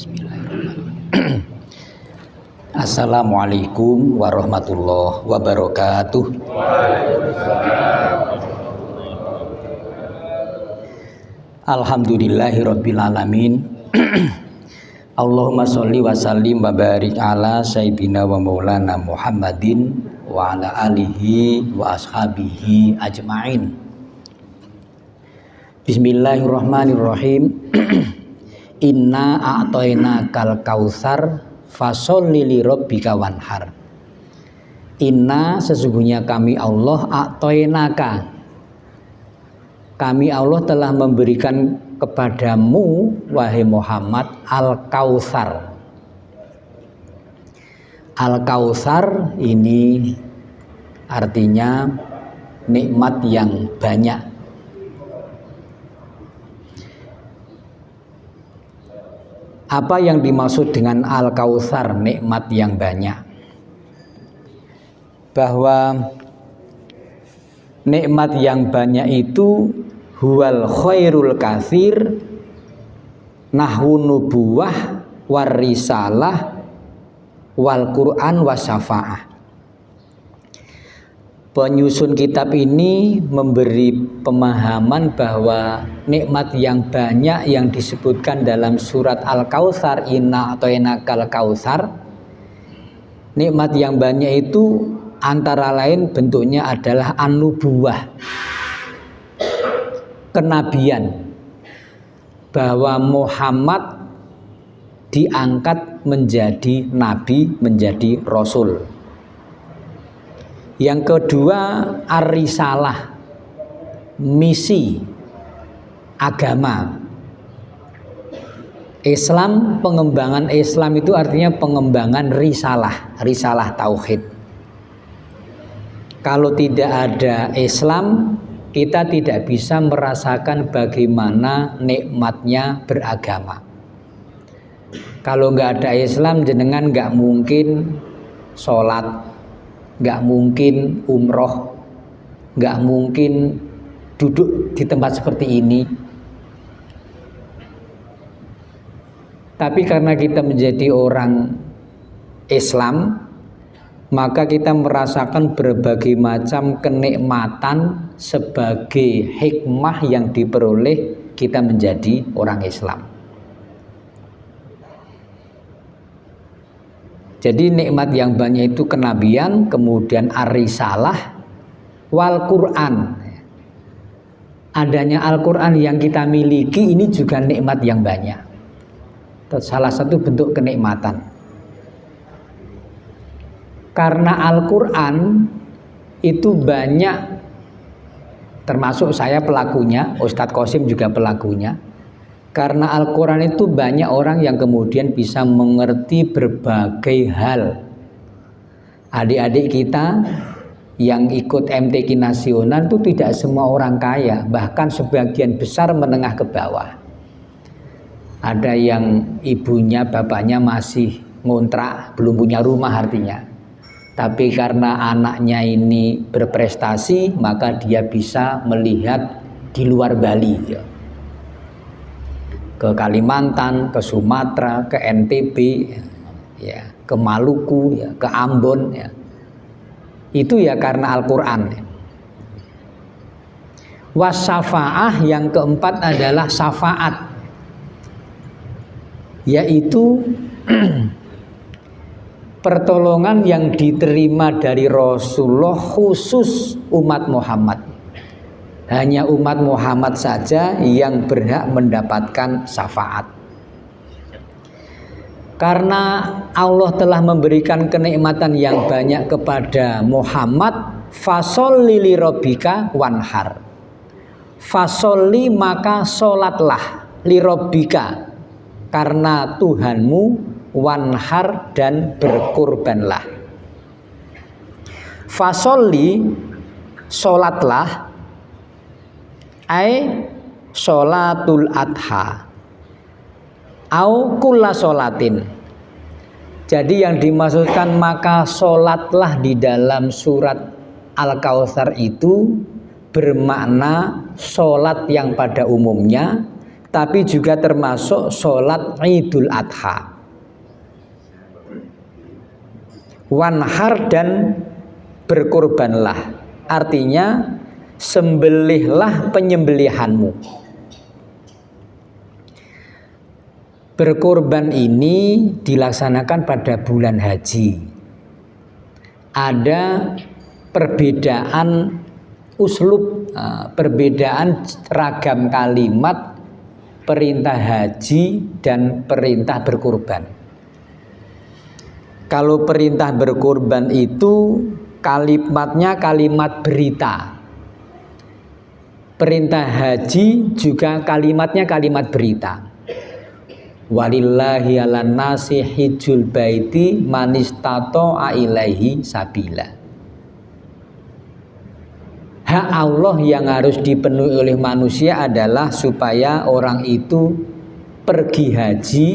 Bismillahirrahmanirrahim. Assalamualaikum warahmatullahi wabarakatuh. Alhamdulillahirabbil alamin. Allahumma sholli wa sallim wa barik ala sayyidina wa maulana Muhammadin wa ala alihi wa ashabihi ajmain. Bismillahirrahmanirrahim. Inna a'tainakal kautsar fasholli li rabbika wanhar. Inna sesungguhnya kami Allah a'tainaka. Kami Allah telah memberikan kepadamu wahai Muhammad al-kautsar. Al-kautsar ini artinya nikmat yang banyak. Apa yang dimaksud dengan Al-Kautsar, nikmat yang banyak? Bahwa nikmat yang banyak itu huwal khairul katsir nahwu nubuwah war risalah wal Qur'an wasyafa'ah. Penyusun kitab ini memberi pemahaman bahwa nikmat yang banyak yang disebutkan dalam surat Al-Kautsar, inna a'tainakal kautsar, nikmat yang banyak itu antara lain bentuknya adalah an-nubuwah, kenabian, bahwa Muhammad diangkat menjadi nabi, menjadi rasul. Yang kedua, ar-risalah, misi agama. Islam, pengembangan Islam itu artinya pengembangan risalah, risalah tauhid. Kalau tidak ada Islam, kita tidak bisa merasakan bagaimana nikmatnya beragama. Kalau nggak ada Islam, jenengan nggak mungkin sholat, nggak mungkin umroh, nggak mungkin duduk di tempat seperti ini. Tapi karena kita menjadi orang Islam, maka kita merasakan berbagai macam kenikmatan sebagai hikmah yang diperoleh kita menjadi orang Islam. Jadi nikmat yang banyak itu kenabian, kemudian ar-risalah wal Qur'an. Adanya Al-Qur'an yang kita miliki ini juga nikmat yang banyak. Salah satu bentuk kenikmatan. Karena Al-Qur'an itu banyak, termasuk saya pelakunya, Ustadz Qasim juga pelakunya. Karena Al-Quran itu banyak orang yang kemudian bisa mengerti berbagai hal. Adik-adik kita yang ikut MTQ nasional itu tidak semua orang kaya, bahkan sebagian besar menengah ke bawah. Ada yang ibunya, bapaknya masih ngontrak, belum punya rumah artinya. Tapi karena anaknya ini berprestasi, maka dia bisa melihat di luar Bali, ya. Ke Kalimantan, ke Sumatera, ke NTB, ya, ke Maluku, ya, ke Ambon, ya. Itu ya karena Al-Qur'an. Wasyafa'ah yang keempat adalah syafaat, yaitu pertolongan yang diterima dari Rasulullah khusus umat Muhammad. Hanya umat Muhammad saja yang berhak mendapatkan syafaat. Karena Allah telah memberikan kenikmatan yang banyak kepada Muhammad, fasholli li rabbika wanhar. Fasholli maka sholatlah li rabbika karena Tuhanmu, wanhar dan berkurbanlah. Fasholli sholatlah, ai sholatul adha au kulla sholatin. Jadi yang dimaksudkan maka sholatlah di dalam surat Al-Kautsar itu bermakna sholat yang pada umumnya tapi juga termasuk sholat Idul Adha. Wanhar, dan berkorbanlah, artinya sembelihlah penyembelihanmu. Berkorban ini dilaksanakan pada bulan haji. Ada perbedaan uslub, perbedaan ragam kalimat perintah haji dan perintah berkorban. Kalau perintah berkorban itu kalimatnya kalimat berita. Perintah haji juga kalimatnya kalimat berita. Walillahi 'alan nasi hijjul baiti man istata'a ilaihi sabila. Hak Allah yang harus dipenuhi oleh manusia adalah supaya orang itu pergi haji,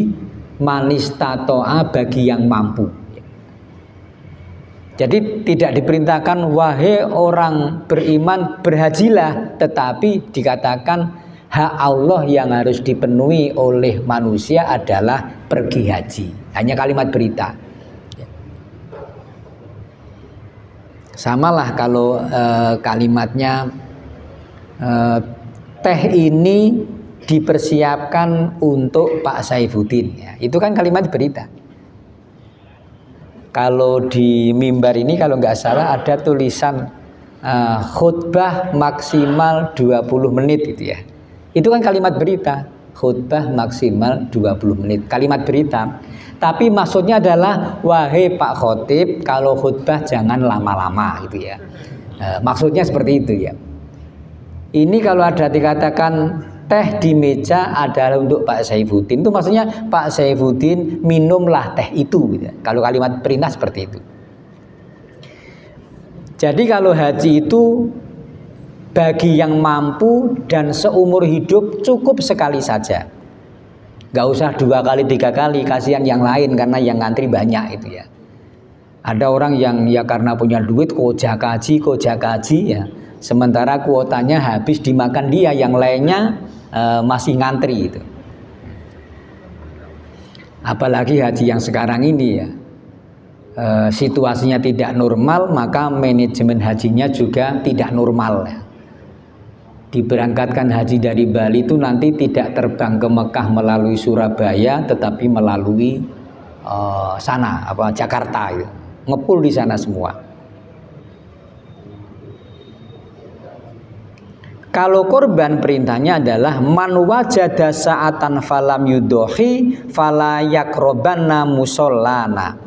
man istata'a, bagi yang mampu. Jadi tidak diperintahkan wahai orang beriman berhajilah, tetapi dikatakan hak Allah yang harus dipenuhi oleh manusia adalah pergi haji. Hanya kalimat berita. Samalah kalau kalimatnya teh ini dipersiapkan untuk Pak Saifuddin, ya, itu kan kalimat berita. Kalau di mimbar ini kalau nggak salah ada tulisan khutbah maksimal 20 menit gitu ya. Itu kan kalimat berita, khutbah maksimal 20 menit, kalimat berita. Tapi maksudnya adalah wahai Pak Khotib, kalau khutbah jangan lama-lama gitu ya. Maksudnya seperti itu ya. Ini kalau ada dikatakan teh di meja adalah untuk Pak Saifuddin, itu maksudnya Pak Saifuddin minumlah teh itu gitu. Kalau kalimat perintah seperti itu. Jadi kalau haji itu bagi yang mampu dan seumur hidup cukup sekali saja. Gak usah 2 kali 3 kali, kasihan yang lain karena yang ngantri banyak itu ya. Ada orang yang ya karena punya duit kojak haji ya. Sementara kuotanya habis dimakan dia, yang lainnya masih ngantri itu. Apalagi haji yang sekarang ini ya, situasinya tidak normal, maka manajemen hajinya juga tidak normal ya. Diberangkatkan haji dari Bali itu nanti tidak terbang ke Mekah melalui Surabaya, tetapi melalui Jakarta gitu. Ngepul di sana semua. Kalau korban perintahnya adalah man wajada sa'atan falam yudohi fala yakrobanna musallana.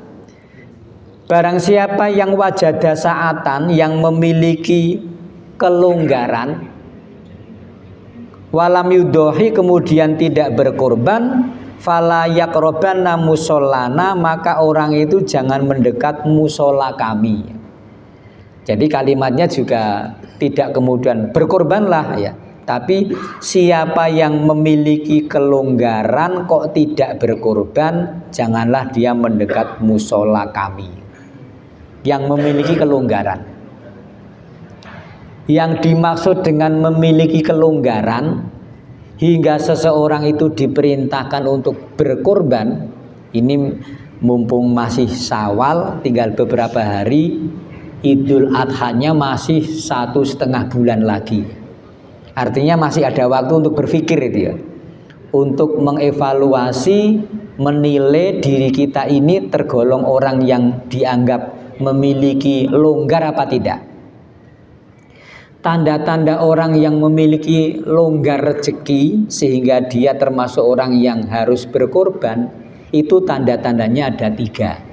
Barang siapa yang wajada sa'atan, yang memiliki kelonggaran, walam yudohi, kemudian tidak berkorban, fala yakrobanna musallana, maka orang itu jangan mendekat musola kami. Jadi kalimatnya juga tidak kemudian berkorbanlah ya, tapi siapa yang memiliki kelonggaran kok tidak berkorban, janganlah dia mendekat musola kami. Yang memiliki kelonggaran. Yang dimaksud dengan memiliki kelonggaran hingga seseorang itu diperintahkan untuk berkorban, ini mumpung masih Syawal, tinggal beberapa hari, Idul Adhanya masih 1,5 bulan lagi. Artinya masih ada waktu untuk berpikir itu ya, untuk mengevaluasi, menilai diri kita ini tergolong orang yang dianggap memiliki longgar apa tidak. Tanda-tanda orang yang memiliki longgar rezeki sehingga dia termasuk orang yang harus berkorban, itu tanda-tandanya ada 3.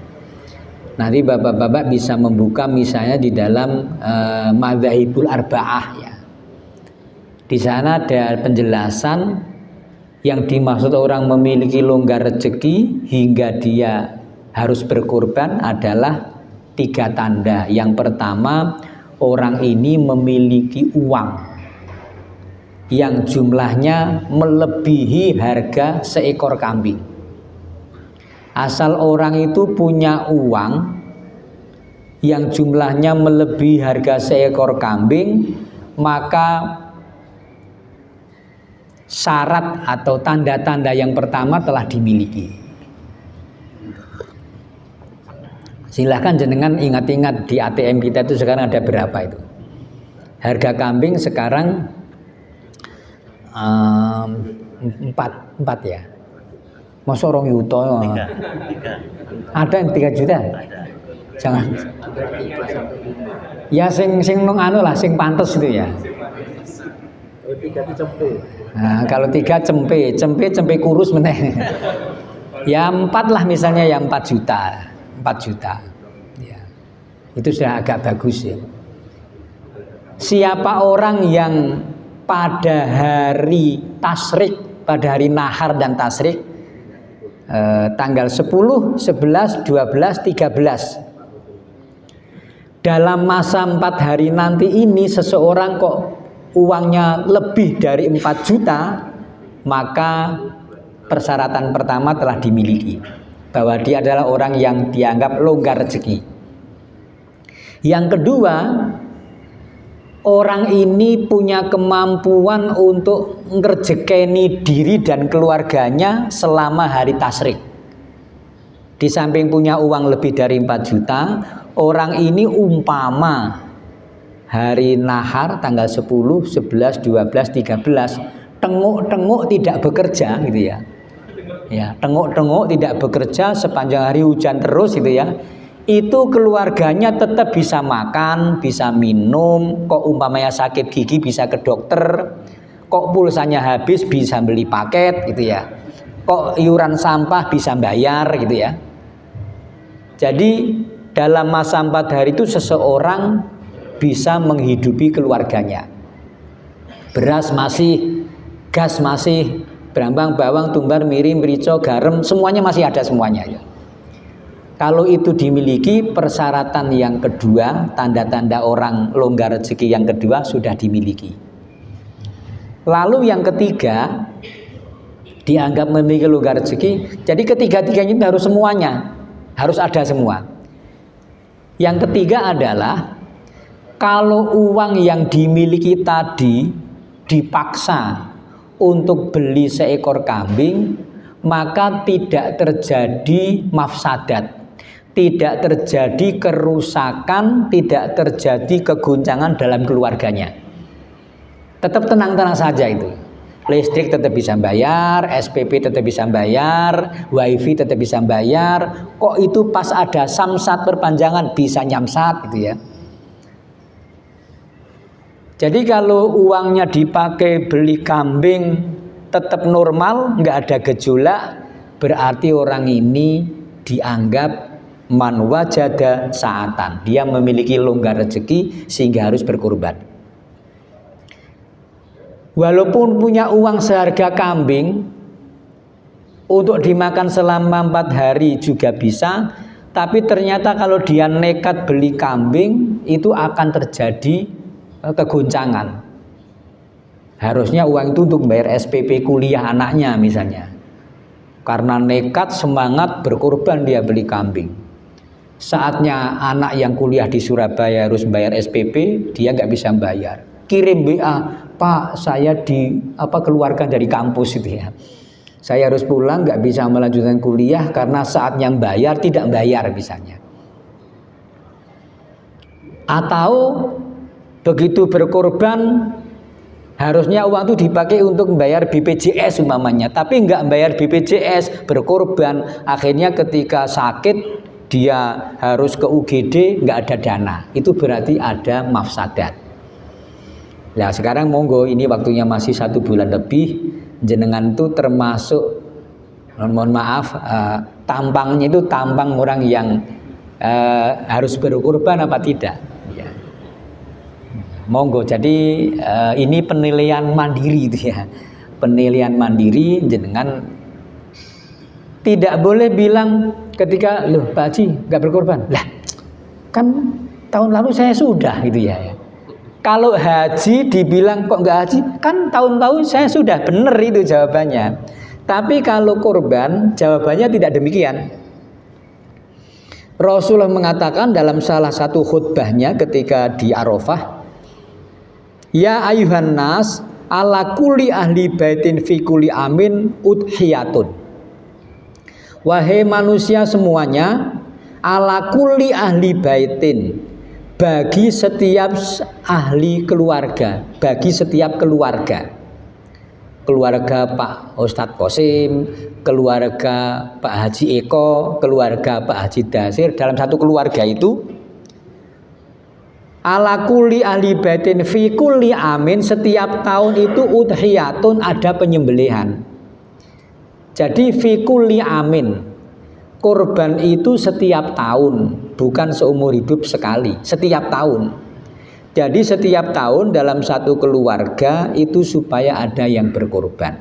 Nanti bapak-bapak bisa membuka misalnya di dalam Madzhabul Arba'ah ya. Di sana ada penjelasan yang dimaksud orang memiliki longgar rezeki hingga dia harus berkorban adalah 3 tanda. Yang pertama, orang ini memiliki uang yang jumlahnya melebihi harga seekor kambing. Asal orang itu punya uang yang jumlahnya melebihi harga seekor kambing, maka syarat atau tanda-tanda yang pertama telah dimiliki. Silahkan jenengan ingat-ingat di ATM kita itu sekarang ada berapa itu. Harga kambing sekarang 4 ya. Masa 2 juta? 3. Ada yang 3 juta? Jangan. Ya sing nung anu lah, sing pantes itu ya. Nah, kalau 3 cempe kurus meneh. Ya 4 lah misalnya, ya 4 juta. 4 juta. Ya. Itu sudah agak bagus ya. Siapa orang yang pada hari tasyrik, pada hari nahar dan tasyrik, tanggal 10, 11, 12, 13. Dalam masa 4 hari nanti ini seseorang kok uangnya lebih dari 4 juta, maka persyaratan pertama telah dimiliki, bahwa dia adalah orang yang dianggap longgar rezeki. Yang kedua, orang ini punya kemampuan untuk ngerjekeni diri dan keluarganya selama hari tasyrik. Di samping punya uang lebih dari 4 juta, orang ini umpama hari nahar tanggal 10, 11, 12, 13 tenguk-tenguk tidak bekerja gitu ya. Ya, tenguk-tenguk tidak bekerja sepanjang hari hujan terus gitu ya. Itu keluarganya tetap bisa makan, bisa minum, kok umpamanya sakit gigi bisa ke dokter, kok pulsanya habis bisa beli paket gitu ya, kok iuran sampah bisa bayar gitu ya. Jadi dalam masa 4 hari itu seseorang bisa menghidupi keluarganya. Beras masih, gas masih, brambang, bawang, tumbar, mirin, merica, garam, semuanya masih ada semuanya ya. Kalau itu dimiliki, persyaratan yang kedua, tanda-tanda orang longgar rezeki yang kedua sudah dimiliki. Lalu yang ketiga, dianggap memiliki longgar rezeki. Jadi ketiga-tiganya itu harus semuanya, harus ada semua. Yang ketiga adalah kalau uang yang dimiliki tadi dipaksa untuk beli seekor kambing, maka tidak terjadi mafsadat, tidak terjadi kerusakan, tidak terjadi keguncangan dalam keluarganya. Tetap tenang-tenang saja itu. Listrik tetap bisa bayar, SPP tetap bisa bayar, wifi tetap bisa bayar. Kok itu pas ada samsat perpanjangan bisa nyamsat gitu ya. Jadi kalau uangnya dipakai beli kambing tetap normal, nggak ada gejolak, berarti orang ini dianggap man wajada saatan. Dia memiliki longgar rezeki sehingga harus berkorban. Walaupun punya uang seharga kambing untuk dimakan selama 4 hari juga bisa, tapi ternyata kalau dia nekat beli kambing itu akan terjadi kegoncangan. Harusnya uang itu untuk bayar SPP kuliah anaknya misalnya. Karena nekat semangat berkorban dia beli kambing. Saatnya anak yang kuliah di Surabaya harus bayar SPP, dia nggak bisa bayar. Kirim WA, Pak, saya keluarkan dari kampus itu ya. Saya harus pulang, nggak bisa melanjutkan kuliah karena saatnya bayar tidak bayar misalnya. Atau begitu berkorban, harusnya uang itu dipakai untuk membayar BPJS umpamanya, tapi nggak bayar BPJS, berkorban. Akhirnya ketika sakit dia harus ke UGD, nggak ada dana. Itu berarti ada mafsadat. Nah sekarang monggo, ini waktunya masih 1 bulan lebih, jenengan itu termasuk, mohon maaf, tampangnya itu tampang orang yang harus berkorban apa tidak. Ya. Monggo, jadi ini penilaian mandiri itu ya, penilaian mandiri. Jenengan tidak boleh bilang ketika loh Pak Haji nggak berkorban, lah kan tahun lalu saya sudah gitu ya. Kalau haji dibilang kok nggak haji, kan tahun-tahun saya sudah, benar itu jawabannya. Tapi kalau korban, jawabannya tidak demikian. Rasulullah mengatakan dalam salah satu khutbahnya ketika di Arafah, ya ayuhan nas, ala kulli ahli baitin fi kulli amin udhiyatun. Wahai manusia semuanya, ala kulli ahli baitin, bagi setiap ahli keluarga, bagi setiap keluarga. Keluarga Pak Ustadz Qasim, keluarga Pak Haji Eko, keluarga Pak Haji Dasir, dalam satu keluarga itu ala kulli ahli baitin fi kulli amin, setiap tahun itu udhiyatun, ada penyembelihan. Jadi fi kulli amin, kurban itu setiap tahun, bukan seumur hidup sekali, setiap tahun. Jadi setiap tahun dalam satu keluarga itu supaya ada yang berkorban.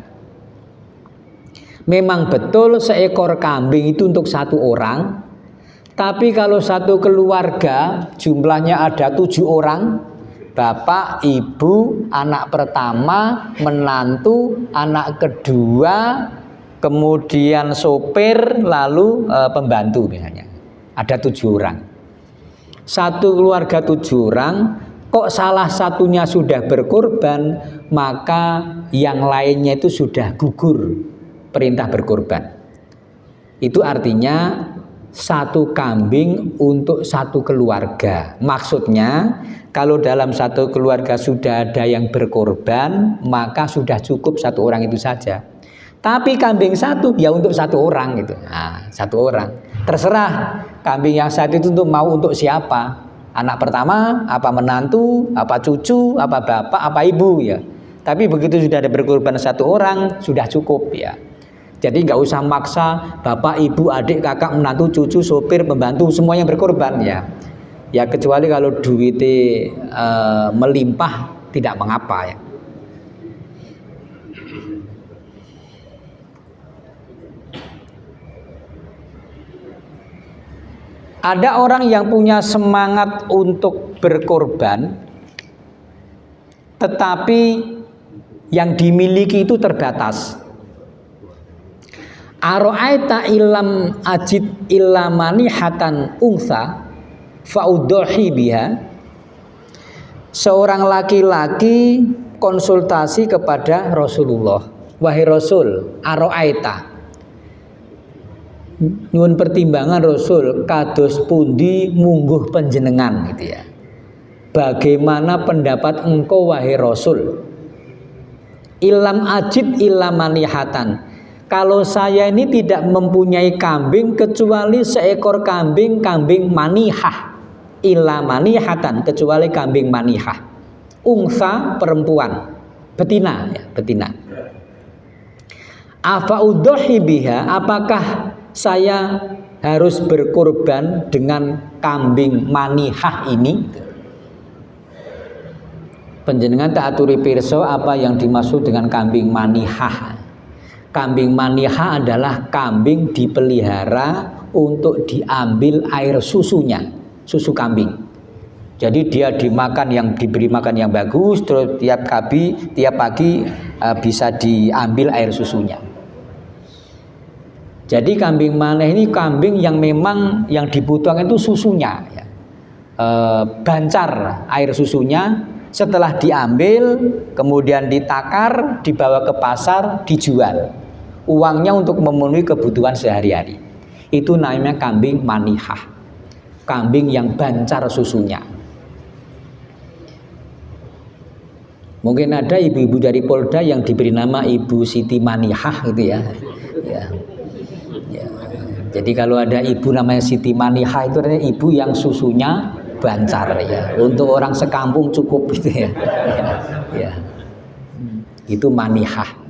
Memang betul seekor kambing itu untuk satu orang, tapi kalau satu keluarga jumlahnya ada 7 orang, bapak, ibu, anak pertama, menantu, anak kedua, kemudian sopir, lalu pembantu misalnya. Ada 7 orang. Satu keluarga 7 orang, kok salah satunya sudah berkorban, maka yang lainnya itu sudah gugur perintah berkorban. Itu artinya satu kambing untuk satu keluarga. Maksudnya kalau dalam satu keluarga sudah ada yang berkorban, maka sudah cukup satu orang itu saja. Tapi kambing satu ya untuk satu orang gitu. Nah, satu orang. Terserah kambing yang satu itu untuk siapa. Anak pertama, apa menantu, apa cucu, apa bapak, apa ibu ya. Tapi begitu sudah ada berkorban satu orang, sudah cukup ya. Jadi nggak usah maksa bapak, ibu, adik, kakak, menantu, cucu, sopir, pembantu semuanya berkorban ya. Ya kecuali kalau duitnya melimpah tidak mengapa ya. Ada orang yang punya semangat untuk berkorban, tetapi yang dimiliki itu terbatas. Aro'aita ilam ajid ilamani hatan ungsa fa'udhohi biha. Seorang laki-laki konsultasi kepada Rasulullah. Wahai Rasul, aro'aita, nyuwun pertimbangan Rasul, kados pundi mungguh panjenengan gitu ya. Bagaimana pendapat engkau wahai Rasul? Ilam ajid ilamanihatan. Kalau saya ini tidak mempunyai kambing kecuali seekor kambing manihah. Ilamanihatan, kecuali kambing manihah. Ungsa perempuan, betina ya, betina. Afa udhohi biha, apakah saya harus berkorban dengan kambing manihah ini? Panjenengan tak aturi pirsa apa yang dimaksud dengan kambing manihah. Kambing manihah adalah kambing dipelihara untuk diambil air susunya, susu kambing. Jadi dia diberi makan yang bagus, terus tiap pagi bisa diambil air susunya. Jadi kambing maneh ini kambing yang memang yang dibutuhkan itu susunya ya. Bancar air susunya, setelah diambil kemudian ditakar, dibawa ke pasar, dijual. Uangnya untuk memenuhi kebutuhan sehari-hari. Itu namanya kambing manihah. Kambing yang bancar susunya. Mungkin ada ibu-ibu dari Polda yang diberi nama Ibu Siti Manihah gitu ya. Ya. Jadi kalau ada ibu namanya Siti Manihah itu artinya ibu yang susunya bancar ya. Untuk orang sekampung cukup gitu ya. Ya. Itu manihah.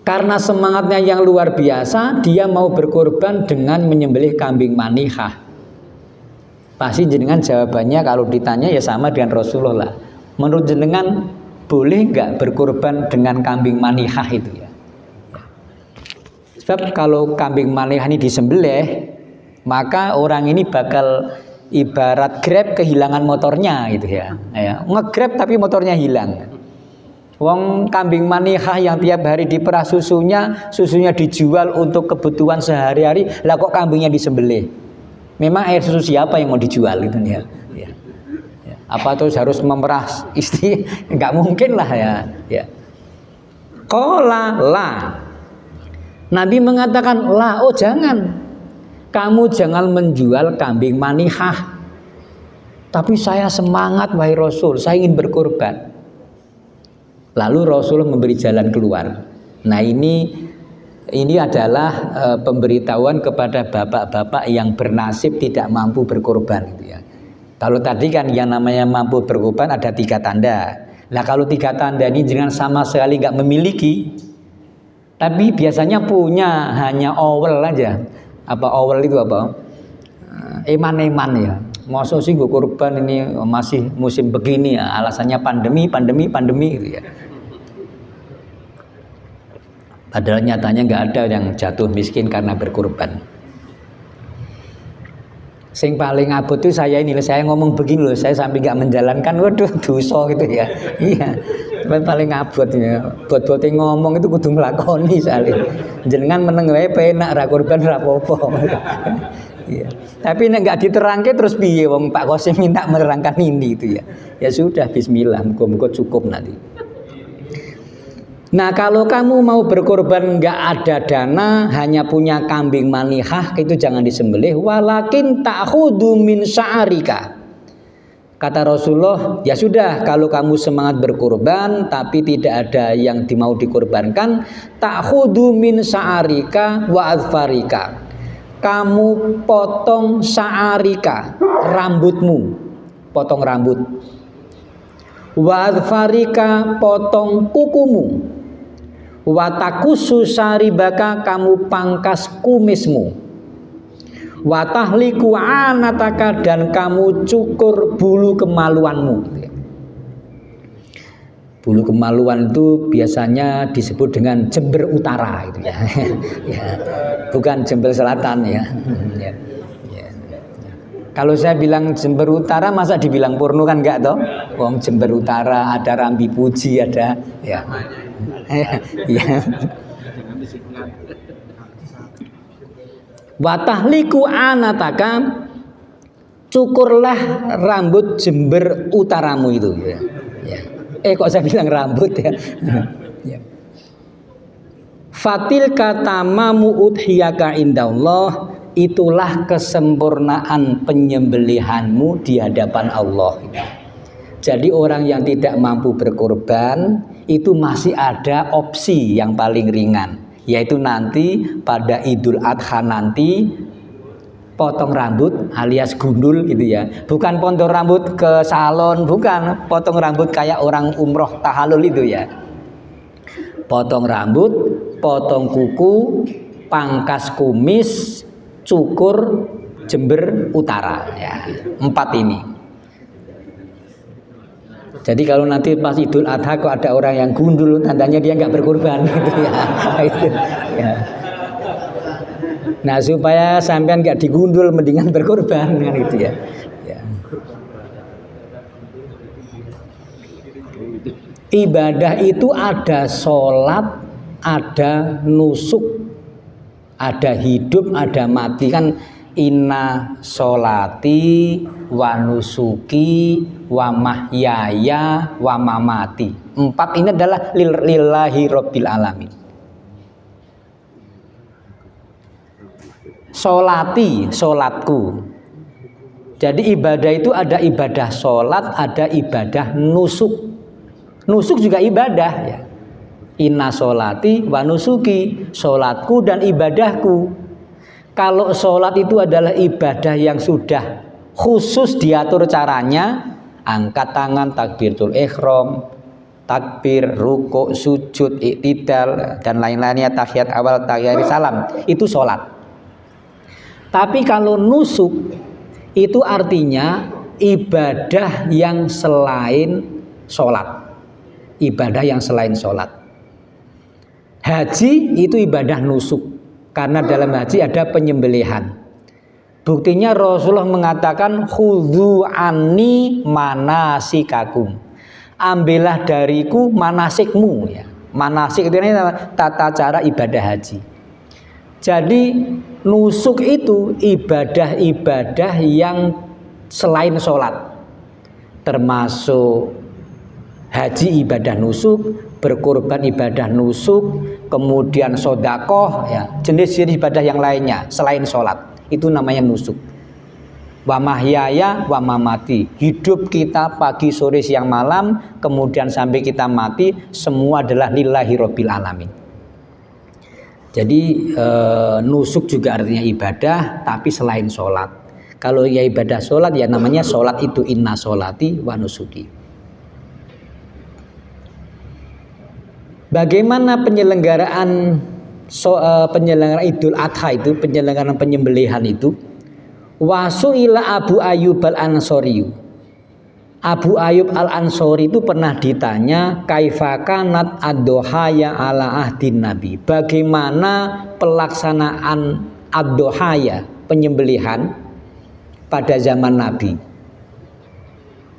Karena semangatnya yang luar biasa, dia mau berkorban dengan menyembelih kambing manihah. Pasti jenengan jawabannya kalau ditanya ya sama dengan Rasulullah. Menurut jenengan boleh nggak berkorban dengan kambing manihah itu ya? Sebab kalau kambing manihah ini disembelih, maka orang ini bakal ibarat Grab kehilangan motornya gitu ya. Nge-Grab tapi motornya hilang. Wong kambing manihah yang tiap hari diperah susunya dijual untuk kebutuhan sehari-hari, lah kok kambingnya disembelih? Memang air susu siapa yang mau dijual gitu ya. Apa terus harus memerah istri? Enggak mungkin lah ya. Ya. Qala la. Nabi mengatakan la, oh jangan. Kamu jangan menjual kambing manihah. Tapi saya semangat wahai Rasul, saya ingin berkorban. Lalu Rasul memberi jalan keluar. Nah ini adalah pemberitahuan kepada bapak-bapak yang bernasib tidak mampu berkorban gitu ya. Kalau tadi kan yang namanya mampu berkorban ada 3 tanda. Nah kalau 3 tanda ini jangan sama sekali nggak memiliki, tapi biasanya punya hanya awal aja. Apa awal itu apa? Eman-eman ya. Masa sih gue korban ini masih musim begini ya, alasannya pandemi gitu ya. Padahal nyatanya nggak ada yang jatuh miskin karena berkorban. Sing paling abot itu saya ngomong begini loh, saya sampai nggak menjalankan, waduh dosa gitu ya. Iya, paling abot ya. Bot-bote ngomong itu kudu melakoni sekali. Jenengan meneng wae penak ra korban ra apa-apa. Iya. Tapi nek enggak diterangke terus piye wong Pak Qasim minta menerangkan ini itu ya. Ya sudah bismillah, muga-muga cukup nanti. Nah, kalau kamu mau berkorban enggak ada dana, hanya punya kambing manihah, itu jangan disembelih, walakin ta'khudhu min sya'arika. Kata Rasulullah, ya sudah kalau kamu semangat berkorban tapi tidak ada yang mau dikorbankan, ta'khudhu min sya'arika wa adfarika. Kamu potong sa'arika, rambutmu, potong rambut. Wa adfarika, potong kukumu. Wa takusu saribaka, kamu pangkas kumismu. Wa tahliku anataka, dan kamu cukur bulu kemaluanmu. Bulu kemaluan itu biasanya disebut dengan Jember Utara gitu ya. Ya, bukan Jember Selatan ya. Ya. Ya. Kalau saya bilang Jember Utara masa dibilang porno kan enggak toh? Wong Jember Utara ada Rambi Puji, ada ya. Ya. Wa tahliku anataka, cukurlah rambut Jember Utaramu itu ya. Ya. Kok saya bilang rambut ya. Ya. Fatil katamamu udhiyaka indallah, itulah kesempurnaan penyembelihanmu di hadapan Allah. Jadi orang yang tidak mampu berkorban itu masih ada opsi yang paling ringan, yaitu nanti pada Idul Adha nanti potong rambut alias gundul gitu ya. Bukan potong rambut ke salon, bukan. Potong rambut kayak orang umroh tahalul itu ya. Potong rambut, potong kuku, pangkas kumis, cukur Jember Utara ya. 4 ini. Jadi kalau nanti pas Idul Adha kok ada orang yang gundul, tandanya dia nggak berkorban gitu ya. Itu ya. Nah supaya sampean nggak digundul mendingan berkorban kan gitu ya. Ya. Ibadah itu ada sholat, ada nusuk, ada hidup, ada mati kan. Inna sholati wa nusuki wa mahyaya wa mamati. 4 ini adalah lillahi rabbil alamin. Sholati, sholatku. Jadi ibadah itu ada ibadah sholat, ada ibadah nusuk. Nusuk juga ibadah ya. Inna sholati wa nusuki, sholatku dan ibadahku. Kalau sholat itu adalah ibadah yang sudah khusus diatur caranya, angkat tangan, takbiratul ihram, takbir, rukuk, sujud, iktidal dan lain-lainnya, tahiyat awal, tahiyat salam, itu sholat. Tapi kalau nusuk itu artinya ibadah yang selain sholat. Ibadah yang selain sholat. Haji itu ibadah nusuk, karena dalam haji ada penyembelihan. Buktinya Rasulullah mengatakan khudhu anni manasikakum. Ambillah dariku manasikmu ya. Manasik itu tata cara ibadah haji. Jadi nusuk itu ibadah-ibadah yang selain sholat. termasuk haji ibadah nusuk, berkorban ibadah nusuk, kemudian sodakoh, ya, jenis-jenis ibadah yang lainnya selain sholat, itu namanya nusuk. Wa mahyaya wa mamati, hidup kita pagi sore siang malam kemudian sampai kita mati semua adalah lillahi rabbil alamin. Jadi nusuk juga artinya ibadah tapi selain sholat. Kalau ya ibadah sholat ya namanya sholat itu inna sholati wa nusuki. Bagaimana penyelenggaraan Idul Adha itu, penyelenggaraan penyembelihan itu? Wasu'ila Abu Ayyub al-Ansori. Abu Ayyub al-Ansori itu pernah ditanya, kaifa kanat ad-dohaya ala ahdin Nabi. Bagaimana pelaksanaan ad-dohaya, penyembelihan pada zaman Nabi.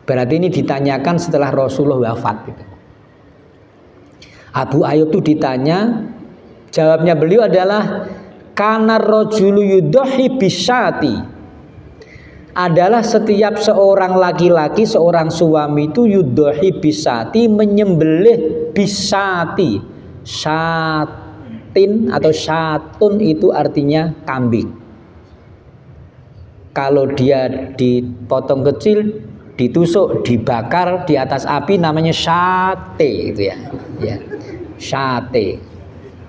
Berarti ini ditanyakan setelah Rasulullah wafat gitu. Abu Ayyub itu ditanya, jawabnya beliau adalah kanar rajulu yudhi bisyati. Adalah setiap seorang laki-laki, seorang suami itu yudhi bisati, menyembelih bisati. Syatin atau syatun itu artinya kambing. Kalau dia dipotong kecil, ditusuk, dibakar di atas api namanya sate itu ya. Ya. Sate.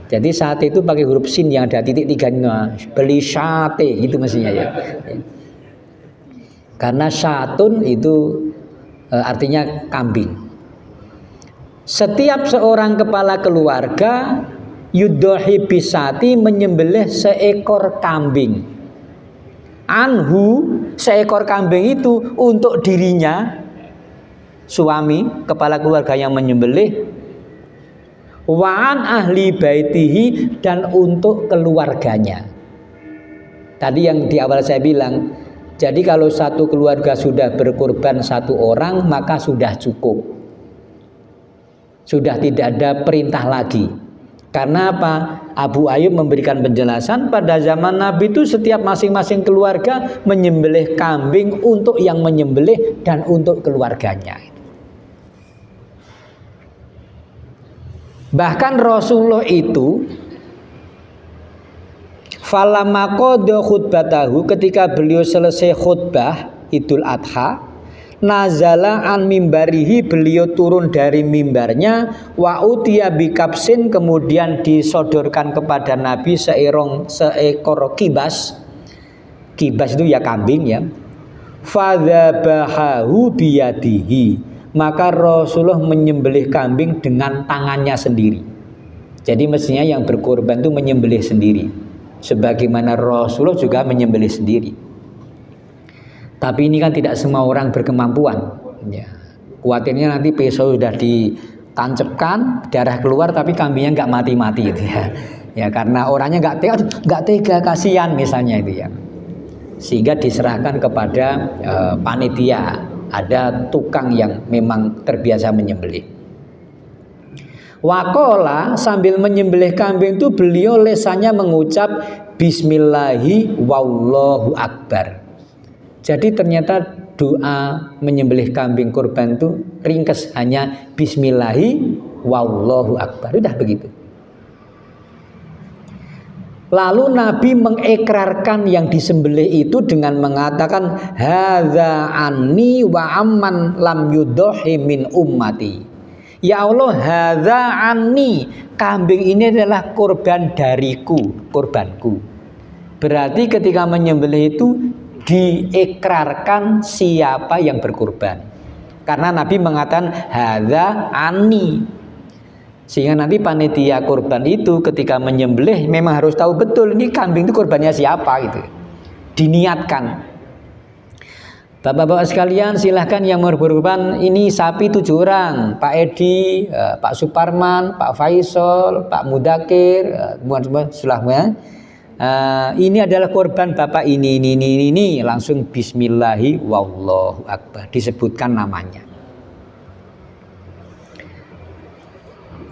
Jadi sate itu pakai huruf sin yang ada titik tiganya. Beli sate gitu mestinya ya. Karena syatun itu artinya kambing. Setiap seorang kepala keluarga yudhi bisati, menyembelih seekor kambing. Anhu, seekor kambing itu untuk dirinya, suami kepala keluarga yang menyembelih, wa'an ahli baitihi, dan untuk keluarganya. Tadi yang di awal saya bilang, jadi kalau satu keluarga sudah berkorban satu orang maka sudah cukup, sudah tidak ada perintah lagi. Karena apa? Abu Ayyub memberikan penjelasan, pada zaman Nabi itu setiap masing-masing keluarga menyembelih kambing untuk yang menyembelih dan untuk keluarganya. Bahkan Rasulullah itu falamma qada khutbatahu, ketika beliau selesai khutbah Idul Adha, nazala an mimbarihi, beliau turun dari mimbarnya, wa utiya bikabsin, kemudian disodorkan kepada Nabi seekor kibas. Kibas itu ya kambing ya. Fadzabahahu biyadihi, maka Rasulullah menyembelih kambing dengan tangannya sendiri. Jadi mestinya yang berkorban itu menyembelih sendiri, sebagaimana Rasulullah juga menyembelih sendiri. Tapi ini kan tidak semua orang berkemampuan ya. Khawatirnya nanti pisau sudah ditancapkan, darah keluar tapi kambingnya nggak mati-mati gitu ya. Ya karena orangnya nggak tega, kasihan misalnya itu ya. Sehingga diserahkan kepada panitia, ada tukang yang memang terbiasa menyembelih. Wakola, sambil menyembelih kambing itu beliau lesannya mengucap bismillahi wallahu akbar. Jadi ternyata doa menyembelih kambing kurban itu ringkas, hanya bismillahi wallahu akbar, udah begitu. Lalu Nabi mengikrarkan yang disembelih itu dengan mengatakan hadza anni wa amman lam yudhi min ummati. Ya Allah, hadza anni, kambing ini adalah kurban dariku, kurbanku. Berarti ketika menyembelih itu diikrarkan siapa yang berkurban. Karena Nabi mengatakan hadza anni. Sehingga nanti panitia kurban itu ketika menyembelih memang harus tahu betul ini kambing itu kurbannya siapa gitu. Diniatkan. Bapak-bapak sekalian, silahkan yang mau berkorban, ini sapi 7 orang, Pak Edi, Pak Suparman, Pak Faisal, Pak Mudakir, silahkan. Ini adalah korban bapak ini, langsung bismillahi wallahu akbar, disebutkan namanya.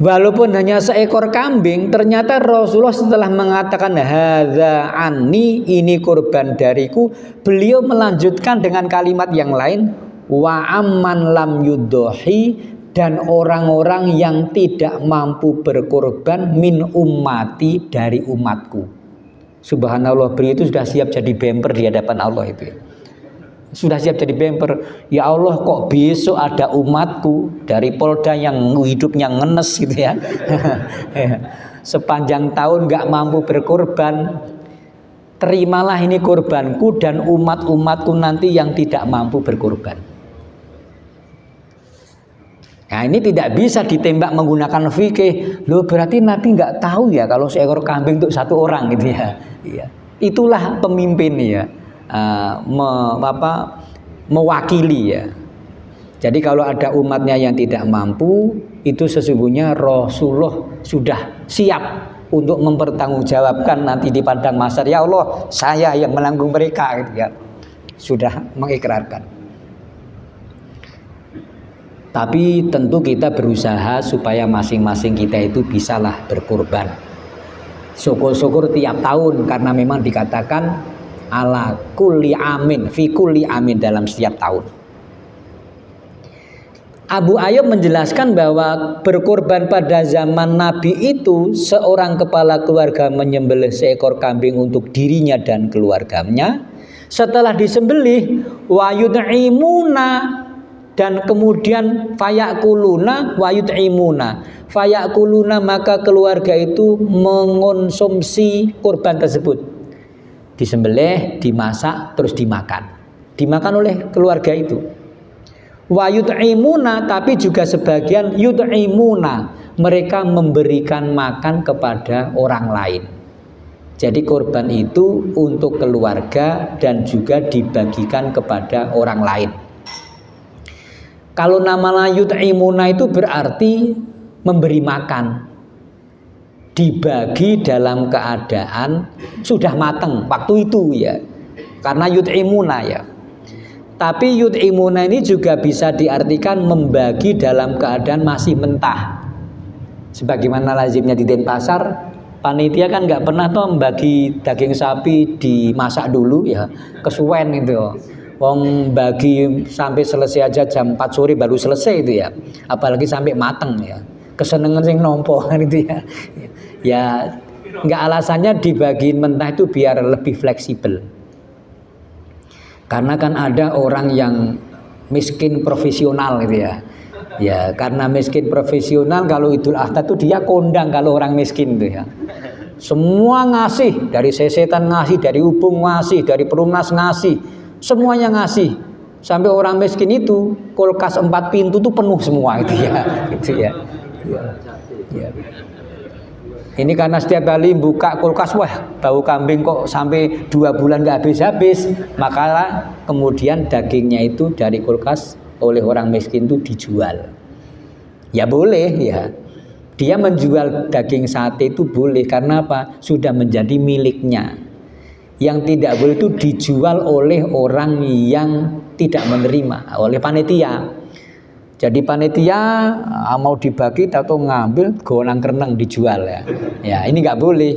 Walaupun hanya seekor kambing, ternyata Rasulullah setelah mengatakan hadza anni, ini kurban dariku, beliau melanjutkan dengan kalimat yang lain, wa amman lam yudhi, dan orang-orang yang tidak mampu berkorban min ummati, dari umatku. Subhanallah, beliau itu sudah siap jadi bemper di hadapan Allah itu ya. Sudah siap jadi bemper. Ya Allah, kok besok ada umatku dari Polda yang hidupnya ngenes gitu ya. Sepanjang tahun nggak mampu berkorban, terimalah ini korbanku dan umat-umatku nanti yang tidak mampu berkorban. Nah ini tidak bisa ditembak menggunakan fikih. Loh berarti Nabi nggak tahu ya kalau seekor kambing untuk satu orang gitu ya. Iya. Itulah pemimpin ya, mewakili ya. Jadi kalau ada umatnya yang tidak mampu, itu sesungguhnya Rasulullah sudah siap untuk mempertanggungjawabkan nanti di padang mahsyar. Ya Allah, saya yang menanggung mereka gitu ya. Sudah mengikrarkan. Tapi tentu kita berusaha supaya masing-masing kita itu bisalah berkorban. Syukur-syukur tiap tahun, karena memang dikatakan ala kulli amin, fi kulli amin, dalam setiap tahun. Abu Ayyub menjelaskan bahwa berkorban pada zaman Nabi itu seorang kepala keluarga menyembelih seekor kambing untuk dirinya dan keluarganya. Setelah disembelih, wa yud'imuna, dan kemudian fayakuluna wa yut'imuna. Fayakuluna, maka keluarga itu mengonsumsi kurban tersebut. Disembelih, dimasak, terus dimakan. Dimakan oleh keluarga itu. Wa yut'imuna, tapi juga sebagian yut'imuna, mereka memberikan makan kepada orang lain. Jadi kurban itu untuk keluarga dan juga dibagikan kepada orang lain. Kalau nama yut'imuna itu berarti memberi makan, dibagi dalam keadaan sudah matang waktu itu ya, karena yut'imuna ya. Tapi yut'imuna ini juga bisa diartikan membagi dalam keadaan masih mentah. Sebagaimana lazimnya di Denpasar, panitia kan nggak pernah toh membagi daging sapi dimasak dulu ya, kesuwen itu. Wong bagi sampai selesai aja jam 4 sore baru selesai itu ya. Apalagi sampai mateng ya. Kesenengan sing nompo kan itu ya. Ya enggak, alasannya dibagiin mentah itu biar lebih fleksibel. Karena kan ada orang yang miskin profesional gitu ya. Ya, karena miskin profesional kalau Idul Adha itu dia kondang kalau orang miskin itu ya. Semua ngasih, dari sesetan ngasih, dari ubung ngasih, dari perumnas ngasih. Semuanya ngasih, sampai orang miskin itu kulkas 4 pintu tuh penuh semua itu ya, gitu ya. Ya. Ini karena setiap kali buka kulkas, wah bau kambing kok sampai 2 bulan nggak habis-habis, maka kemudian dagingnya itu dari kulkas oleh orang miskin itu dijual. Ya boleh ya, dia menjual daging sate itu boleh, karena apa? Sudah menjadi miliknya. Yang tidak boleh itu dijual oleh orang yang tidak menerima, oleh panitia. Jadi panitia mau dibagi atau ngambil gonang kereneng dijual ya. Ya ini nggak boleh.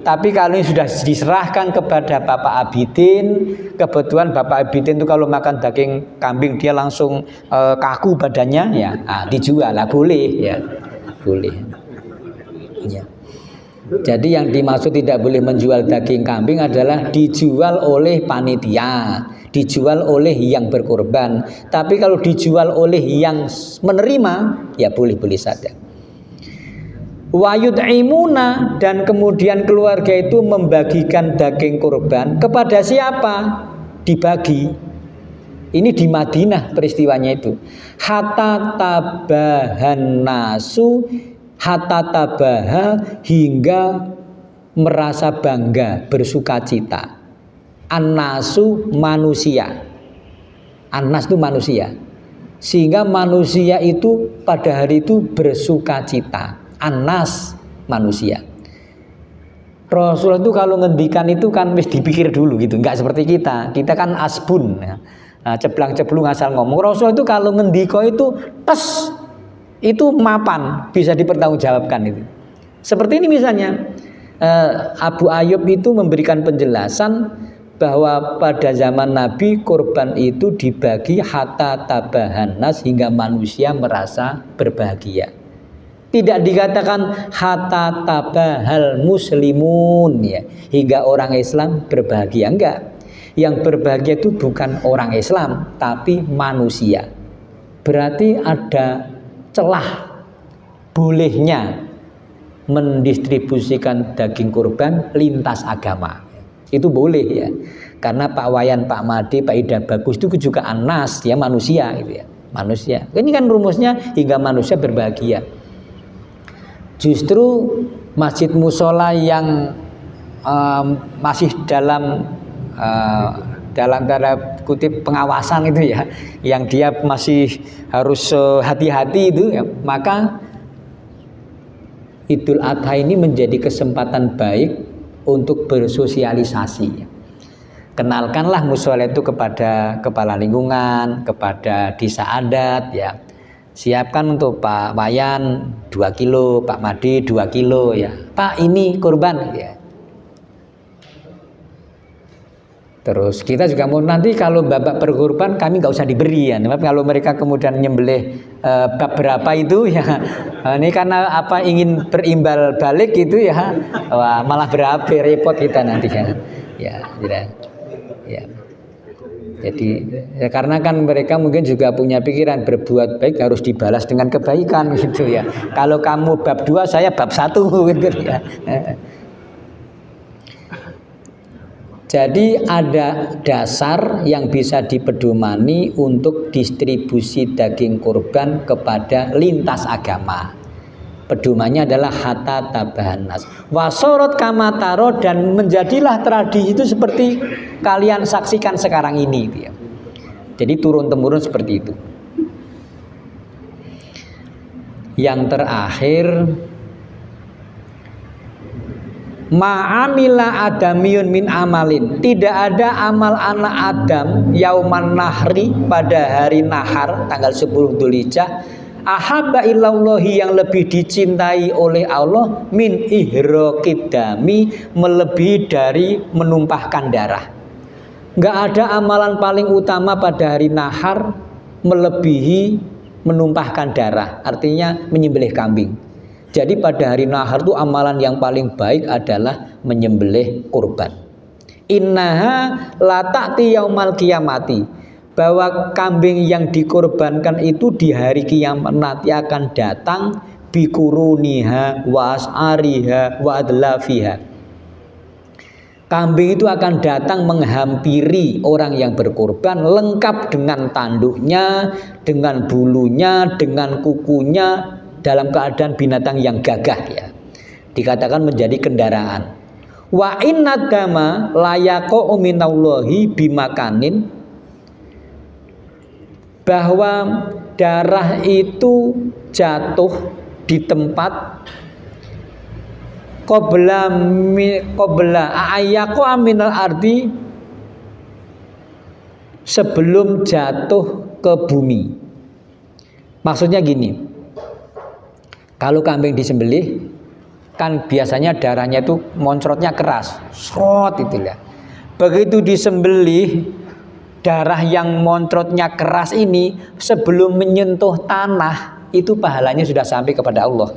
Tapi kalau ini sudah diserahkan kepada Bapak Abidin, kebetulan Bapak Abidin itu kalau makan daging kambing dia langsung kaku badannya, ya dijual lah, boleh ya, boleh. Ya. Jadi yang dimaksud tidak boleh menjual daging kambing adalah dijual oleh panitia, dijual oleh yang berkorban. Tapi kalau dijual oleh yang menerima, ya boleh-boleh saja. Wa yut'imuna, dan kemudian keluarga itu membagikan daging kurban kepada siapa? Dibagi. Ini di Madinah peristiwanya itu. Hatta tabahan nasu, hatta tabaha, hingga merasa bangga, bersukacita. An-nasu manusia. An-nas itu manusia. Sehingga manusia itu pada hari itu bersukacita. An-nas manusia. Rasulullah itu kalau ngendikan itu kan mesti dipikir dulu gitu, enggak seperti kita. Kita kan asbun ya. Nah, ceblang-ceblung asal ngomong. Rasulullah itu kalau ngendiko itu tes, itu mapan, bisa dipertanggungjawabkan itu. Seperti ini misalnya Abu Ayyub itu memberikan penjelasan bahwa pada zaman Nabi kurban itu dibagi hatta tabahan nas, hingga manusia merasa berbahagia. Tidak dikatakan hatta tabahal muslimun, ya, hingga orang Islam berbahagia. Enggak. Yang berbahagia itu bukan orang Islam tapi manusia. Berarti ada celah bolehnya mendistribusikan daging kurban lintas agama. Itu boleh, ya. Karena Pak Wayan, Pak Made, Pak Ida Bagus itu juga anas, ya, manusia gitu, ya. Manusia. Ini kan rumusnya hingga manusia berbahagia. Justru masjid musola yang masih dalam tanda kutip pengawasan itu, ya, yang dia masih harus hati-hati itu, ya, maka Idul Adha ini menjadi kesempatan baik untuk bersosialisasi. Kenalkanlah musola itu kepada kepala lingkungan, kepada desa adat, ya. Siapkan untuk Pak Wayan 2 kilo, Pak Made 2 kilo, ya. Pak, ini kurban, ya. Terus kita juga mau nanti kalau bapak berkurban kami nggak usah diberi, ya. Kalau mereka kemudian nyembelih bab berapa itu, ya, ini karena apa ingin berimbal balik gitu, ya, wah, malah berabe repot kita nanti, ya, ya, tidak, ya. Jadi ya, karena kan mereka mungkin juga punya pikiran berbuat baik harus dibalas dengan kebaikan gitu, ya. Kalau kamu bab 2 saya bab 1 gitu, ya. Jadi ada dasar yang bisa dipedomani untuk distribusi daging kurban kepada lintas agama. Pedomannya adalah hatta tabahanas wasorot kamataro, dan menjadilah tradisi itu seperti kalian saksikan sekarang ini, ya. Jadi turun temurun seperti itu. Yang terakhir, ma'amila adamiyun min amalin, tidak ada amal anak Adam yauman nahri, pada hari nahar tanggal 10 Dzulhijjah, ahabba ilallahi, yang lebih dicintai oleh Allah, min ihraqidami, melebihi dari menumpahkan darah. Enggak ada amalan paling utama pada hari nahar melebihi menumpahkan darah, artinya menyembelih kambing. Jadi pada hari nahar itu amalan yang paling baik adalah menyembelih kurban. Innaha la ta'ti yaumal qiyamati, bahwa kambing yang dikorbankan itu di hari kiamat nanti akan datang bikuruniha wa as'ariha wa adlafiha. Kambing itu akan datang menghampiri orang yang berkorban lengkap dengan tanduknya, dengan bulunya, dengan kukunya, dalam keadaan binatang yang gagah, ya. Dikatakan menjadi kendaraan. Wa inna dama layaqo minallahi bimakanin, bahwa darah itu jatuh di tempat qabla ayaqo aminal ardi, sebelum jatuh ke bumi. Maksudnya gini, kalau kambing disembelih kan biasanya darahnya itu moncrotnya keras, srot itu, ya. Begitu disembelih, darah yang moncrotnya keras ini sebelum menyentuh tanah itu pahalanya sudah sampai kepada Allah.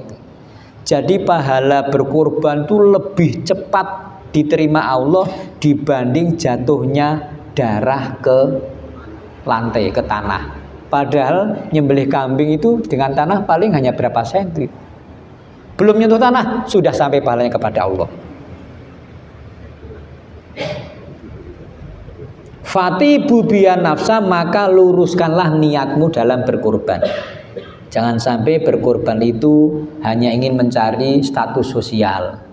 Jadi pahala berkurban itu lebih cepat diterima Allah dibanding jatuhnya darah ke lantai, ke tanah. Padahal nyembelih kambing itu dengan tanah paling hanya berapa senti. Belum nyentuh tanah sudah sampai pahalanya kepada Allah. Fatibu biya nafsa, maka luruskanlah niatmu dalam berkorban. Jangan sampai berkorban itu hanya ingin mencari status sosial.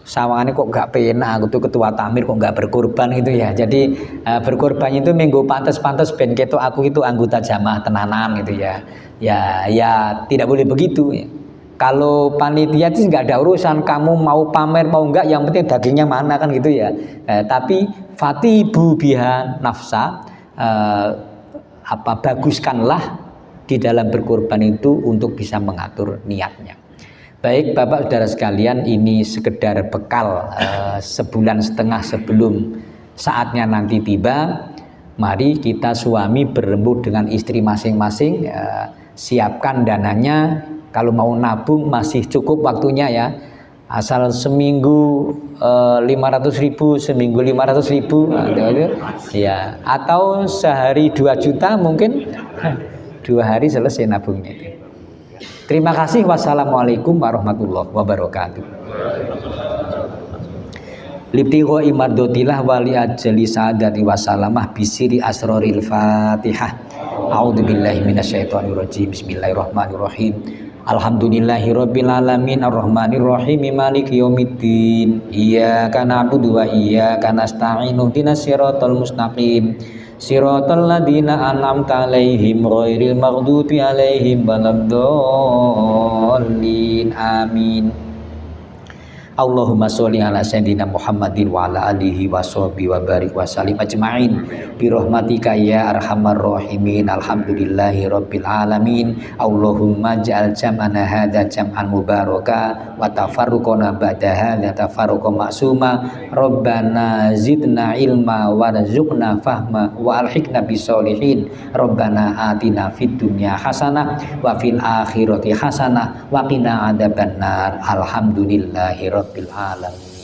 Sawangannya kok gak penak, aku tuh ketua tamir kok gak berkorban gitu, ya. Jadi berkorban itu minggu pantas-pantas ben ketok aku itu anggota jamaah tenanan gitu, ya. Ya tidak boleh begitu, ya. Kalau panitia itu nggak ada urusan kamu mau pamer mau enggak, yang penting dagingnya mana kan gitu, ya. Tapi fatibu biha nafsa, baguskanlah di dalam berkorban itu untuk bisa mengatur niatnya. Baik Bapak Saudara sekalian, ini sekedar bekal sebulan setengah sebelum saatnya nanti tiba, mari kita suami berembuk dengan istri masing-masing, siapkan dananya. Kalau mau nabung masih cukup waktunya ya, asal seminggu 500.000, seminggu 500.000, ya, atau sehari 2 juta mungkin 2 hari selesai nabungnya itu. Terima kasih. Wassalamualaikum warahmatullahi wabarakatuh. Libtigho imardotilah wali ajali sadati wassalamah bisiri asroril fatihah. A'udzubillahi minasyaitonirrajim. Bismillahirrahmanirrahim. Alhamdulillahirabbil alamin arrahmanirrahim maliki yaumiddin. Iyyaka na'budu wa iyyaka nasta'in. Ihdinas siratal mustaqim. Siratal ladzina an'amta 'alaihim ghairil maghdubi 'alaihim waladdallin. Amin. Allahumma sholli ala sayyidina Muhammadin wa ala alihi wa sahbihi wa barik wa salim ajma'in bi rahmatika ya arhamar rahimin. Alhamdulillahi rabbil alamin. Allahumma ja'al jam'ana hadza jam'an mubaraka wa tafarruqana ba'da hadza tafarruqan ma'suma. Rabbana zidna ilma warzuqna fahma wa alhiqna bisolihin. Rabbana atina fid dunya hasanah wa fil akhirati hasanah wa qina adzabannar. Alhamdulillahi rabbil alamin.